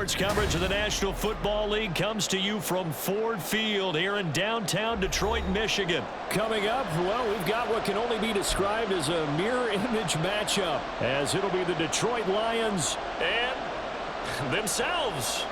Sports coverage of the National Football League comes to you from Ford Field here in downtown Detroit, Michigan. Coming up, well, we've got what can only be described as a mirror image matchup, as it'll be the Detroit Lions and themselves.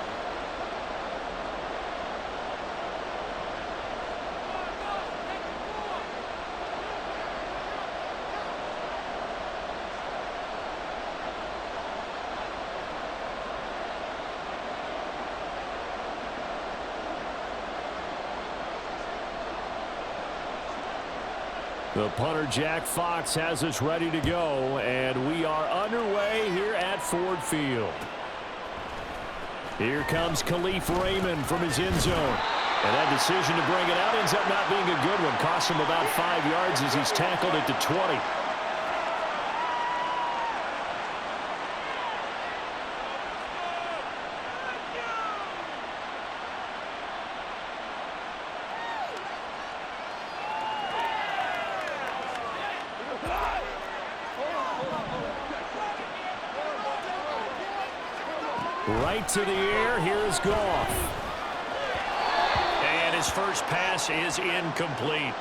The punter, Jack Fox, has us ready to go, and we are underway here at Ford Field. Here comes Khalif Raymond from his end zone. And that decision to bring it out ends up not being a good one. Costs him about 5 yards as he's tackled at the 20. Right to the air, here's Goff. And his first pass is incomplete.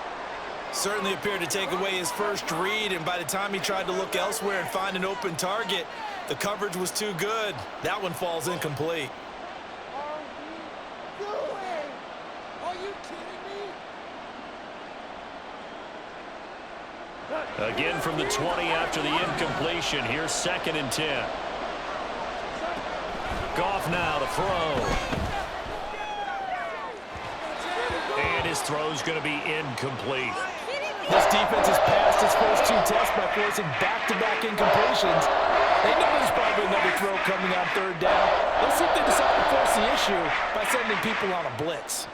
Certainly appeared to take away his first read, and by the time he tried to look elsewhere and find an open target, the coverage was too good. That one falls incomplete. What are you doing? Are you kidding me? Again from the 20 after the incompletion. Here's 2nd and 10. Goff now to throw. And his throw's going to be incomplete. This defense has passed its first 2 tests by forcing back-to-back incompletions. They know there's probably another throw coming on 3rd down. Let's see if they decide to force the issue by sending people on a blitz.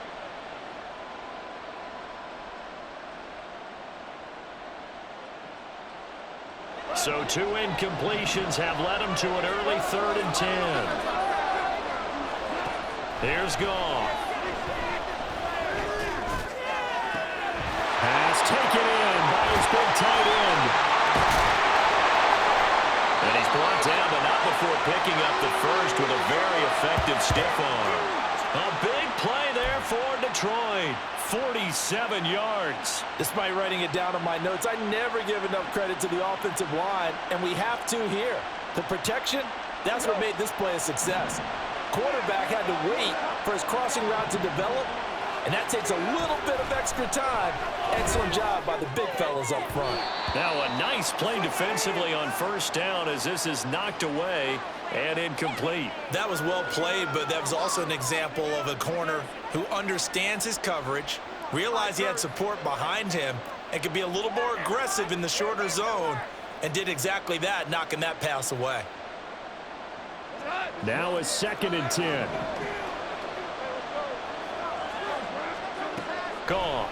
So 2 incompletions have led him to an early 3rd and 10. Here's Goff. Pass taken in by his big tight end. And he's brought down, but not before picking up the first with a very effective stiff arm. A big play there for Detroit. 47 yards. Despite writing it down on my notes, I never give enough credit to the offensive line, and we have to here. The protection, that's what made this play a success. Quarterback had to wait for his crossing route to develop, and that takes a little bit of extra time. Excellent job by the big fellas up front. Now a nice play defensively on 1st down as this is knocked away and incomplete. That was well played, but that was also an example of a corner who understands his coverage, realized he had support behind him, and could be a little more aggressive in the shorter zone, and did exactly that, knocking that pass away. Now it's 2nd and 10. Goff.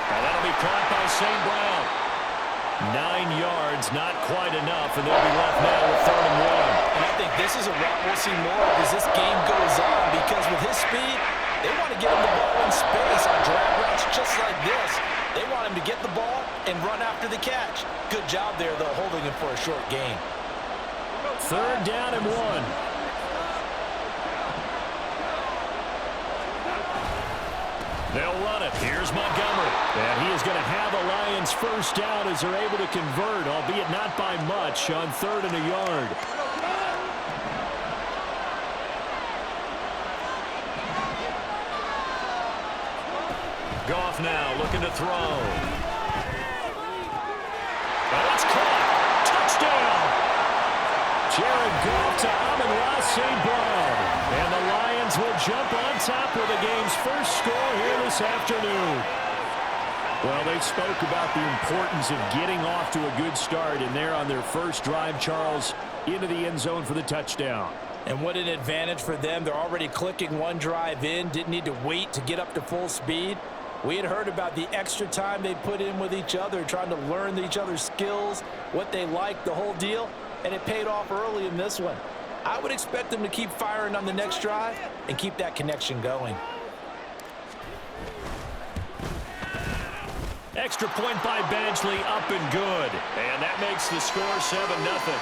Now that'll be caught by St. Brown. 9 yards, not quite enough, and they'll be left now with 3rd and 1. And I think this is a route we'll see more of as this game goes on, because with his speed, they want to get him the ball in space on drag routes just like this. They want him to get the ball and run after the catch. Good job there, though, holding him for a short gain. 3rd down and 1. They'll run it. Here's Montgomery. And he is going to have a Lions first down as they're able to convert, albeit not by much, on 3rd and a yard. Goff now looking to throw. And it's caught. Touchdown. Jared Goff to Amon-Ra St. Brown. And the Lions will jump on top with the game's first score here this afternoon. Well, they spoke about the importance of getting off to a good start, and they're on their first drive, Charles, into the end zone for the touchdown. And what an advantage for them. They're already clicking one drive in, didn't need to wait to get up to full speed. We had heard about the extra time they put in with each other, trying to learn each other's skills, what they liked, the whole deal, and it paid off early in this one. I would expect them to keep firing on the next drive and keep that connection going. Extra point by Badgley, up and good. And that makes the score 7-0.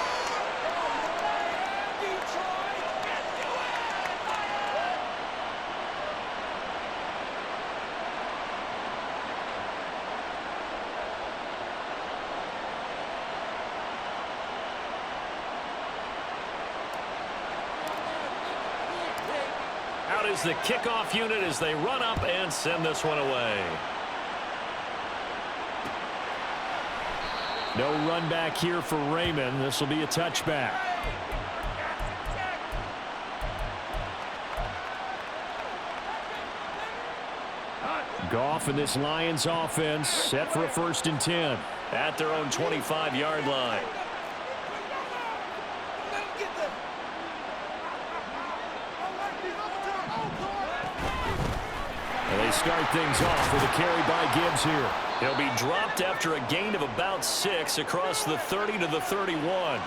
out is the kickoff unit as they run up and send this one away. No run back here for Raymond. This will be a touchback. Goff and this Lions offense set for a 1st and 10 at their own 25-yard line. And they start things off with a carry by Gibbs here. He'll be dropped after a gain of about 6 across the 30 to the 31.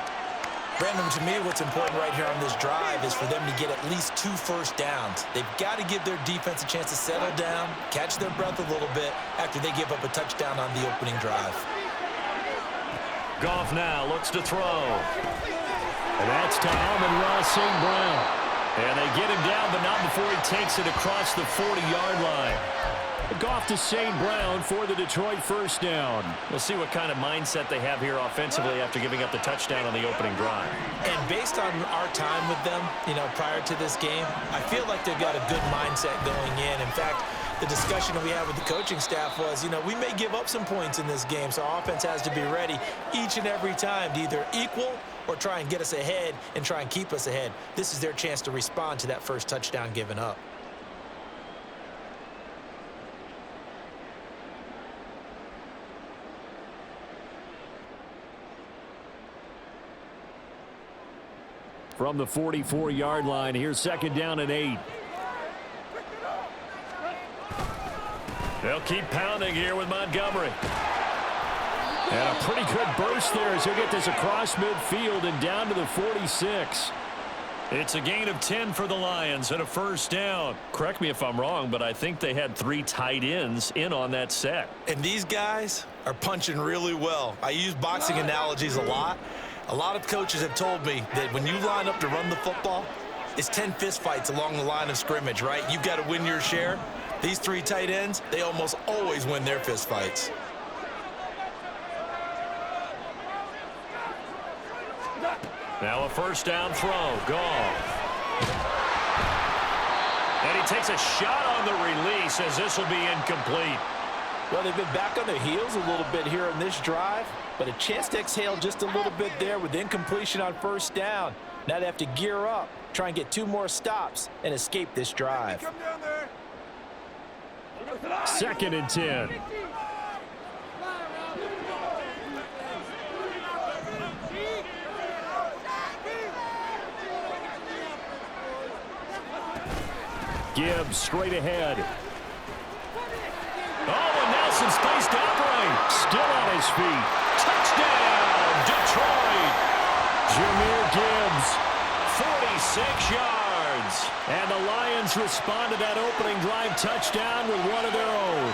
Brandon, to me, what's important right here on this drive is for them to get at least 2 first downs. They've got to give their defense a chance to settle down, catch their breath a little bit after they give up a touchdown on the opening drive. Goff now looks to throw. And that's to Amon-Ra St. Brown. And they get him down, but not before he takes it across the 40-yard line. Goff to St. Brown for the Detroit 1st down. We'll see what kind of mindset they have here offensively after giving up the touchdown on the opening drive. And based on our time with them, prior to this game, I feel like they've got a good mindset going in. In fact, the discussion that we had with the coaching staff was, we may give up some points in this game, so our offense has to be ready each and every time to either equal or try and get us ahead and try and keep us ahead. This is their chance to respond to that first touchdown given up. From the 44-yard line, here's 2nd down and 8. They'll keep pounding here with Montgomery. And a pretty good burst there as he'll get this across midfield and down to the 46. It's a gain of 10 for the Lions and a 1st down. Correct me if I'm wrong, but I think they had 3 tight ends in on that set. And these guys are punching really well. I use boxing analogies a lot. A lot of coaches have told me that when you line up to run the football, it's 10 fistfights along the line of scrimmage, right? You've got to win your share. These 3 tight ends, they almost always win their fistfights. Now a 1st down throw. Goff. And he takes a shot on the release as this will be incomplete. Well, they've been back on their heels a little bit here in this drive, but a chance to exhale just a little bit there with incompletion on 1st down. Now they have to gear up, try and get 2 more stops, and escape this drive. 2nd and 10. Gibbs straight ahead. Oh, and now some space to operate. Still on his feet. Touchdown, Detroit. Jahmyr Gibbs, 46 yards. And the Lions respond to that opening drive touchdown with one of their own.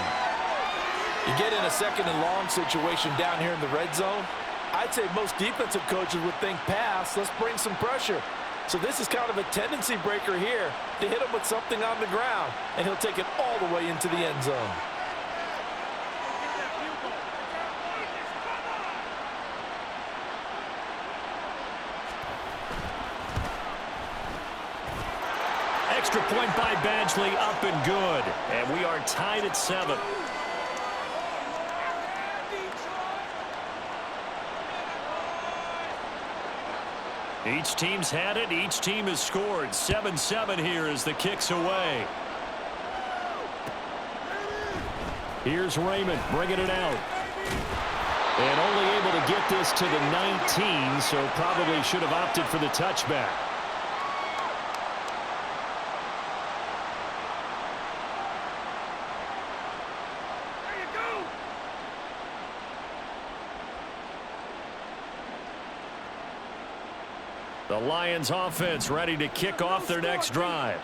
You get in a 2nd and long situation down here in the red zone. I'd say most defensive coaches would think pass. Let's bring some pressure. So this is kind of a tendency breaker here to hit him with something on the ground, and he'll take it all the way into the end zone. Extra point by Badgley, up and good. And we are tied at 7. Each team's had it. Each team has scored. 7-7 here as the kick's away. Here's Raymond bringing it out. And only able to get this to the 19, so probably should have opted for the touchback. The Lions offense ready to kick off their next drive.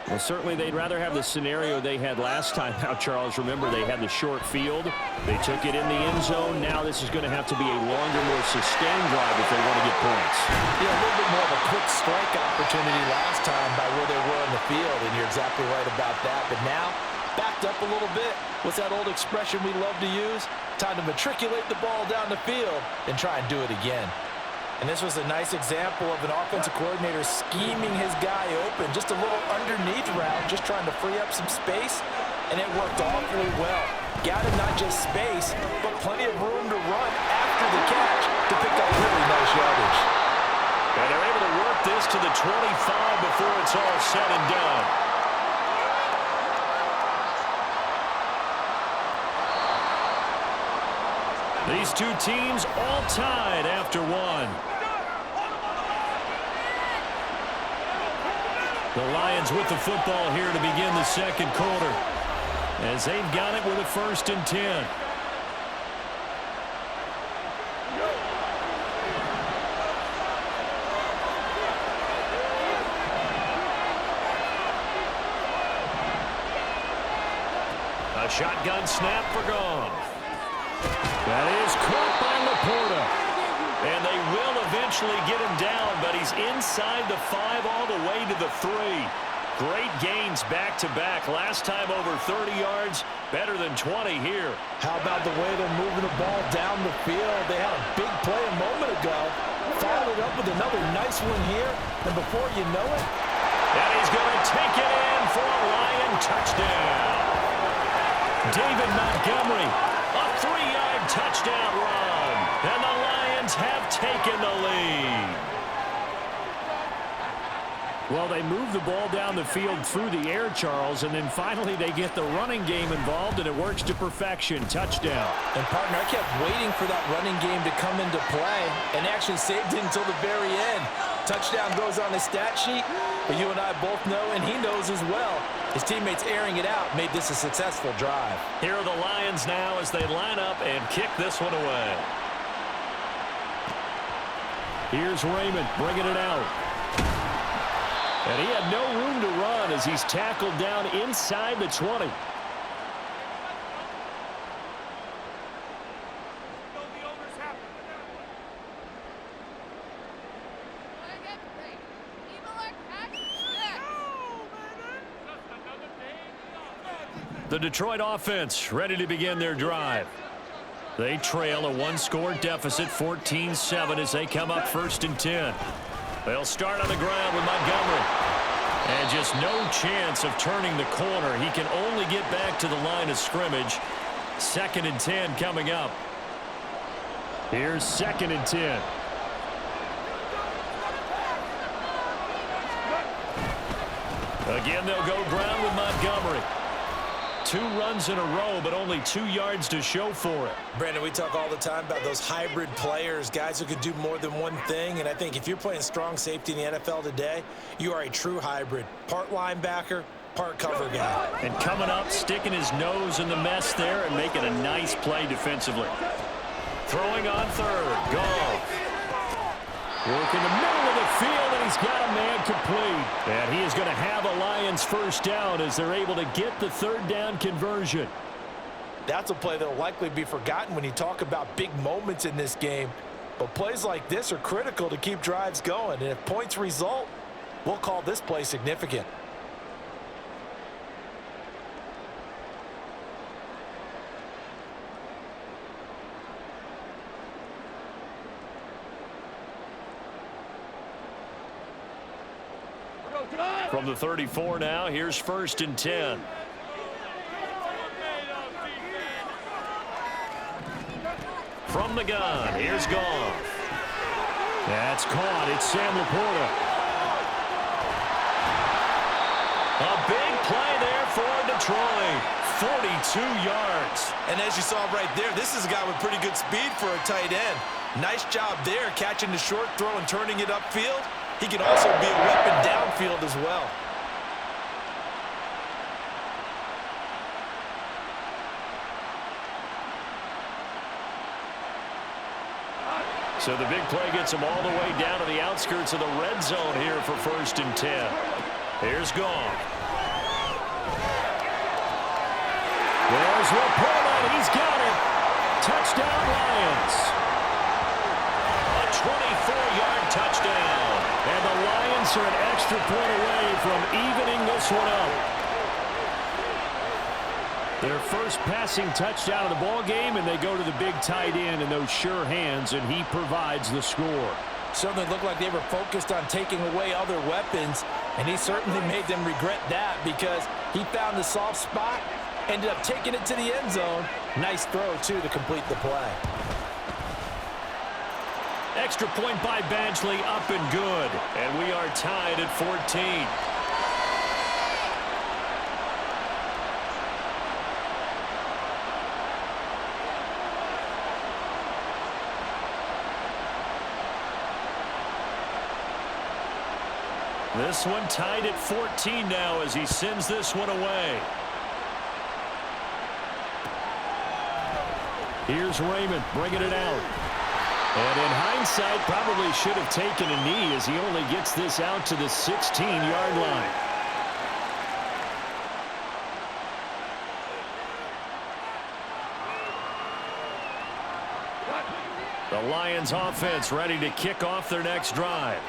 Well, certainly they'd rather have the scenario they had last time out, Charles. Remember, they had the short field. They took it in the end zone. Now this is going to have to be a longer, more sustained drive if they want to get points. Yeah, a little bit more of a quick strike opportunity last time by where they were on the field, and you're exactly right about that. But now, backed up a little bit. What's that old expression we love to use? Time to matriculate the ball down the field and try and do it again. And this was a nice example of an offensive coordinator scheming his guy open. Just a little underneath route, just trying to free up some space, and it worked awfully well. Got him not just space, but plenty of room to run after the catch to pick up really nice yardage. And they're able to work this to the 25 before it's all said and done. These two teams all tied after one. The Lions with the football here to begin the second quarter, as they've got it with a 1st and 10. A shotgun snap for Goff. That is caught by Laporta. And they will eventually get him down, but he's inside the 5 all the way to the 3. Great gains back-to-back. Last time over 30 yards, better than 20 here. How about the way they're moving the ball down the field? They had a big play a moment ago. Followed up with another nice one here. And before you know it, and he's going to take it in for a Lion touchdown. David Montgomery, a 3-yard touchdown run. And the Lions have taken the lead. Well, they move the ball down the field through the air, Charles, and then finally they get the running game involved, and it works to perfection. Touchdown. And, partner, I kept waiting for that running game to come into play and actually saved it until the very end. Touchdown goes on the stat sheet, but you and I both know, and he knows as well, his teammates airing it out made this a successful drive. Here are the Lions now as they line up and kick this one away. Here's Raymond bringing it out. And he had no room to run as he's tackled down inside the 20. The Detroit offense ready to begin their drive. They trail a 1-score deficit, 14-7, as they come up 1st and 10. They'll start on the ground with Montgomery. And just no chance of turning the corner. He can only get back to the line of scrimmage. 2nd and 10 coming up. Here's 2nd and 10. Again, they'll go ground with Montgomery. 2 runs in a row, but only 2 yards to show for it. Brandon, we talk all the time about those hybrid players, guys who could do more than one thing. And I think if you're playing strong safety in the NFL today, you are a true hybrid. Part linebacker, part cover guy. And coming up, sticking his nose in the mess there and making a nice play defensively. Throwing on 3rd, Goff. Working the middle of the field, and he's got a man complete. And he is going to have a Lions 1st down as they're able to get the 3rd down conversion. That's a play that will likely be forgotten when you talk about big moments in this game. But plays like this are critical to keep drives going. And if points result, we'll call this play significant. From the 34 now, here's 1st and 10. From the gun, here's Goff. That's caught. It's Sam Laporta. A big play there for Detroit. 42 yards. And as you saw right there, this is a guy with pretty good speed for a tight end. Nice job there, catching the short throw and turning it upfield. He can also be a weapon downfield as well. So the big play gets him all the way down to the outskirts of the red zone here for 1st and 10. Here's Goff. There's Laporta. He's got it. Touchdown, Lions. A 24-yard touchdown. And the Lions are an extra point away from evening this one up. Their first passing touchdown of the ball game, and they go to the big tight end in those sure hands, and he provides the score. Certainly looked like they were focused on taking away other weapons, and he certainly made them regret that because he found the soft spot, ended up taking it to the end zone. Nice throw, too, to complete the play. Extra point by Badgley, up and good. And we are tied at 14. This one tied at 14 now as he sends this one away. Here's Raymond bringing it out. And in hindsight, probably should have taken a knee as he only gets this out to the 16-yard line. The Lions offense ready to kick off their next drive.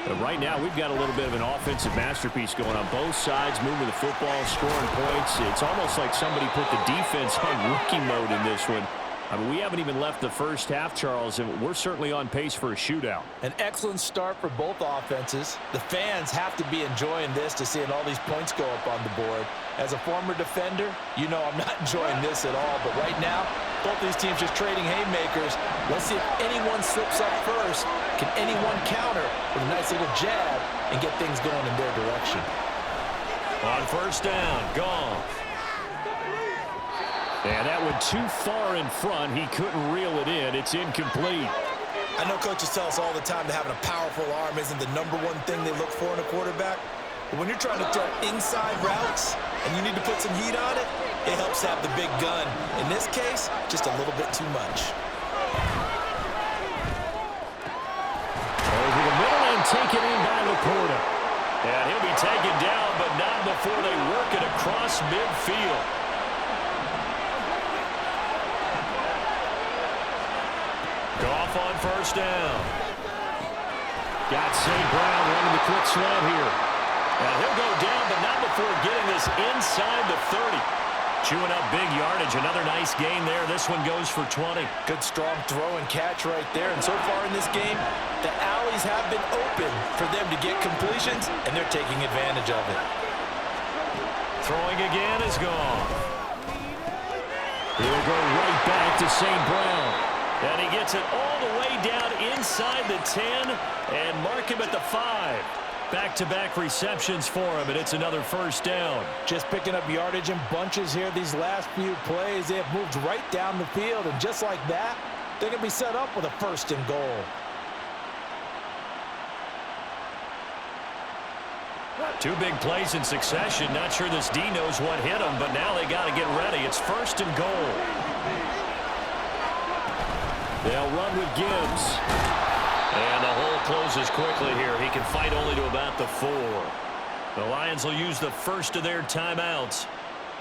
But right now, we've got a little bit of an offensive masterpiece going on both sides, moving the football, scoring points. It's almost like somebody put the defense on rookie mode in this one. I mean, we haven't even left the first half, Charles, and we're certainly on pace for a shootout. An excellent start for both offenses. The fans have to be enjoying this to seeing all these points go up on the board. As a former defender, you know I'm not enjoying this at all. But right now, both these teams just trading haymakers. Let's see if anyone slips up first. Can anyone counter with a nice little jab and get things going in their direction? On first down, gone. And that went too far in front. He couldn't reel it in. It's incomplete. I know coaches tell us all the time that having a powerful arm isn't the #1 thing they look for in a quarterback. But when you're trying to throw inside routes and you need to put some heat on it, it helps have the big gun. In this case, just a little bit too much. Over the middle and taken in by Laporta. And he'll be taken down, but not before they work it across midfield. Goff on first down. Got St. Brown running the quick slant here. And he'll go down, but not before getting this inside the 30. Chewing up big yardage. Another nice gain there. This one goes for 20. Good strong throw and catch right there. And so far in this game, the alleys have been open for them to get completions, and they're taking advantage of it. Throwing again is gone. He'll go right back to St. Brown. And he gets it all the way down inside the 10 and mark him at the 5. Back-to-back receptions for him, and it's another first down. Just picking up yardage in bunches here these last few plays. They have moved right down the field, and just like that, they're going to be set up with a first and goal. Two big plays in succession. Not sure this D knows what hit him, but now they got to get ready. It's first and goal. They'll run with Gibbs. And the hole closes quickly here. He can fight only to about the 4. The Lions will use the first of their timeouts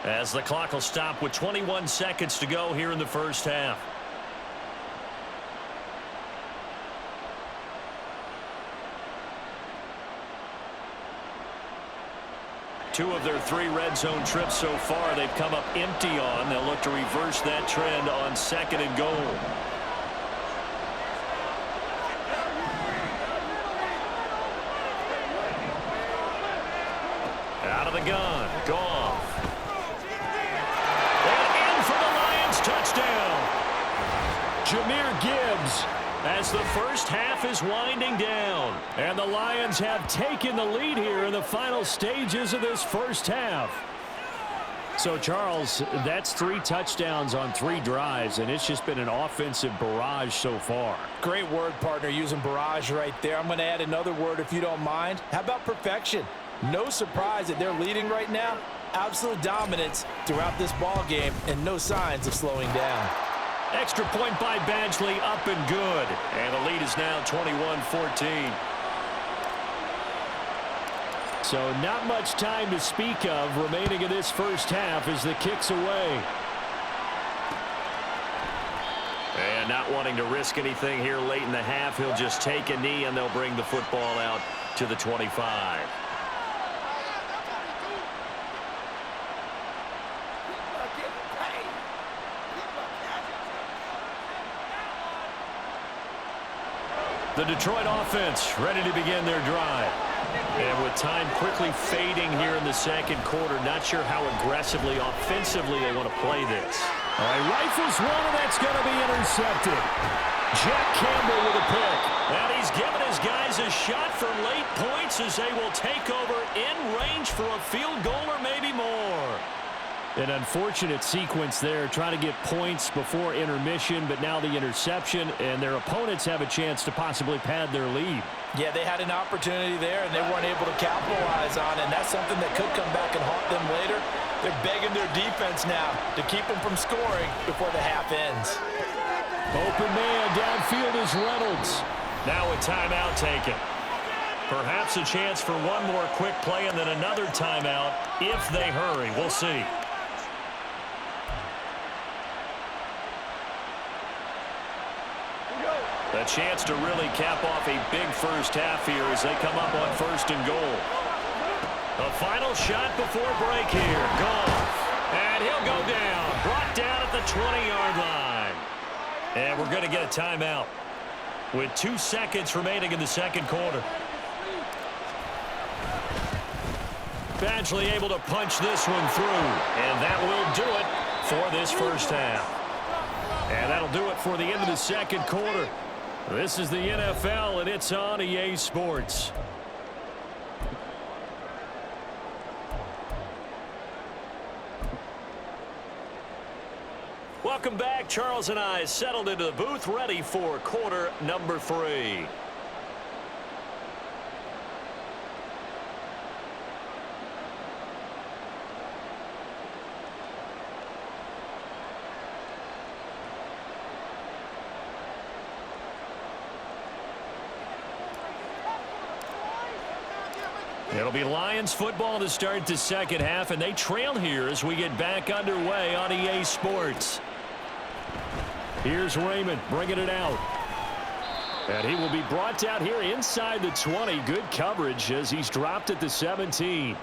as the clock will stop with 21 seconds to go here in the first half. Two of their 3 red zone trips so far they've come up empty on. They'll look to reverse that trend on second and goal. Out of the gun, Goff. And in for the Lions, touchdown. Jahmyr Gibbs as the first half is winding down. And the Lions have taken the lead here in the final stages of this first half. So, Charles, that's 3 touchdowns on 3 drives, and it's just been an offensive barrage so far. Great word, partner, using barrage right there. I'm going to add another word if you don't mind. How about perfection? No surprise that they're leading right now. Absolute dominance throughout this ball game and no signs of slowing down. Extra point by Badgley, up and good. And the lead is now 21-14. So not much time to speak of remaining in this first half as the kick's away. And not wanting to risk anything here late in the half, he'll just take a knee and they'll bring the football out to the 25. The Detroit offense ready to begin their drive. And with time quickly fading here in the second quarter, not sure how aggressively, offensively they want to play this. All right, rifles one, and that's going to be intercepted. Jack Campbell with a pick. And he's given his guys a shot for late points as they will take over in range for a field goal or maybe more. An unfortunate sequence there, trying to get points before intermission, but now the interception, and their opponents have a chance to possibly pad their lead. Yeah, they had an opportunity there, and they weren't able to capitalize on it, and that's something that could come back and haunt them later. They're begging their defense now to keep them from scoring before the half ends. Open man downfield is Reynolds. Now a timeout taken. Perhaps a chance for one more quick play and then another timeout if they hurry. We'll see. A chance to really cap off a big first half here as they come up on 1st and goal. A final shot before break here. Goff. And he'll go down. Brought down at the 20-yard line. And we're going to get a timeout with 2 seconds remaining in the second quarter. Badgley able to punch this one through. And that will do it for this first half. And that'll do it for the end of the second quarter. This is the NFL, and it's on EA Sports. Welcome back. Charles and I settled into the booth, ready for quarter number 3. It'll be Lions football to start the second half, and they trail here as we get back underway on EA Sports. Here's Raymond bringing it out. And he will be brought out here inside the 20. Good coverage as he's dropped at the 17. People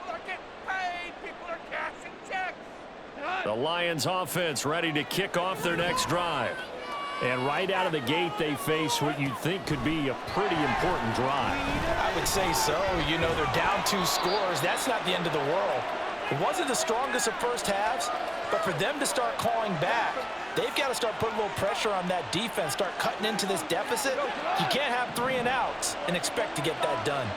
are getting paid. People are cashing checks. The Lions offense ready to kick off their next drive. And right out of the gate, they face what you'd think could be a pretty important drive. I would say so. You know, they're down 2 scores. That's not the end of the world. It wasn't the strongest of first halves, but for them to start clawing back, they've got to start putting a little pressure on that defense, start cutting into this deficit. You can't have 3 and outs and expect to get that done.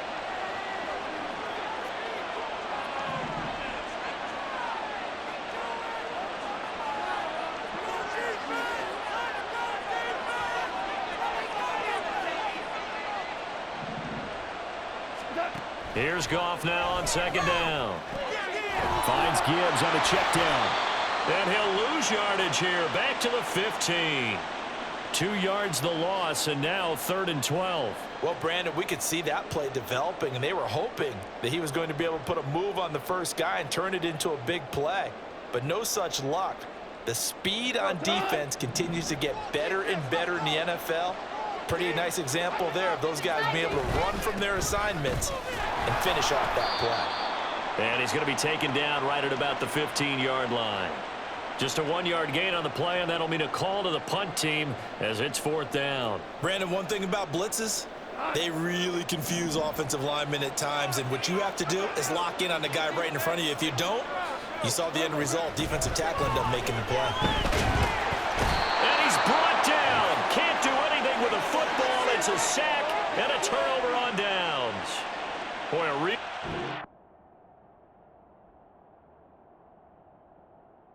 Here's Goff now on second down. Finds Gibbs on a check down. And he'll lose yardage here. Back to the 15. 2 yards the loss, and now 3rd and 12. Well, Brandon, we could see that play developing, and they were hoping that he was going to be able to put a move on the first guy and turn it into a big play. But no such luck. The speed on defense continues to get better and better in the NFL. Pretty nice example there of those guys being able to run from their assignments and finish off that play. And he's going to be taken down right at about the 15-yard line. Just a 1-yard gain on the play, and that'll mean a call to the punt team as it's 4th down. Brandon, one thing about blitzes, they really confuse offensive linemen at times, and what you have to do is lock in on the guy right in front of you. If you don't, you saw the end result. Defensive tackle ended up making the play. And he's brought down. Can't do anything with a football. It's a sack and a turnover on downs. Boy,